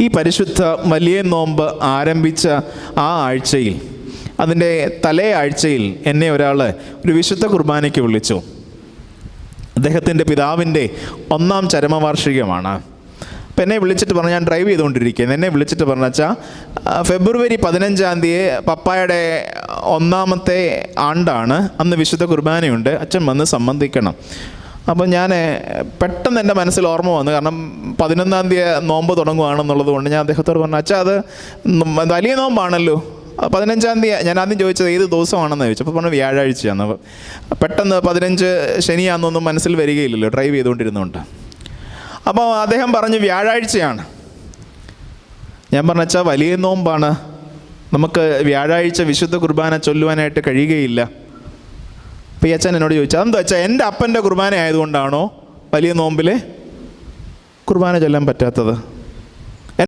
ഈ പരിശുദ്ധ വലിയ നോമ്പ് ആരംഭിച്ച ആ ആഴ്ചയിൽ, അതിൻ്റെ തലേ ആഴ്ചയിൽ എന്നെ ഒരാൾ ഒരു വിശുദ്ധ കുർബാനയ്ക്ക് വിളിച്ചു. അദ്ദേഹത്തിൻ്റെ പിതാവിൻ്റെ 1-ാം ചരമവാർഷികമാണ്. അപ്പം എന്നെ വിളിച്ചിട്ട് പറഞ്ഞു, ഞാൻ ഡ്രൈവ് ചെയ്തുകൊണ്ടിരിക്കുന്നത്, എന്നെ വിളിച്ചിട്ട് പറഞ്ഞു, വെച്ചാൽ ഫെബ്രുവരി 15-ാം തീയതി പപ്പായുടെ 1-ാമത്തെ ആണ്ടാണ്, അന്ന് വിശുദ്ധ കുർബാനയുണ്ട്, അച്ഛൻ വന്ന് സംബന്ധിക്കണം. അപ്പം ഞാൻ പെട്ടെന്ന് എൻ്റെ മനസ്സിൽ ഓർമ്മ വന്നു, കാരണം 11-ാം തീയതി നോമ്പ് തുടങ്ങുകയാണെന്നുള്ളത് കൊണ്ട് ഞാൻ അദ്ദേഹത്തോട് പറഞ്ഞു, അച്ഛാ അത് വലിയ നോമ്പാണല്ലോ, 15-ാം തീയതി. ഞാൻ ആദ്യം ചോദിച്ചത് ഏത് ദിവസമാണെന്ന് ചോദിച്ചു. അപ്പോൾ പറഞ്ഞു വ്യാഴാഴ്ചയാണ്. പെട്ടെന്ന് 15 ശനിയാണെന്നൊന്നും മനസ്സിൽ വരികയില്ലല്ലോ ഡ്രൈവ് ചെയ്തുകൊണ്ടിരുന്നുകൊണ്ട്. അപ്പോൾ അദ്ദേഹം പറഞ്ഞു വ്യാഴാഴ്ചയാണ്. ഞാൻ പറഞ്ഞു, അച്ഛാ വലിയ നോമ്പാണ്, നമുക്ക് വ്യാഴാഴ്ച വിശുദ്ധ കുർബാന ചൊല്ലുവാനായിട്ട് കഴിയുകയില്ല. അപ്പോൾ ഈ അച്ഛൻ എന്നോട് ചോദിച്ചു, അതെന്താ അച്ഛാ, എൻ്റെ അപ്പൻ്റെ കുർബാന ആയതുകൊണ്ടാണോ വലിയ നോമ്പിൽ കുർബാന ചൊല്ലാൻ പറ്റാത്തത്?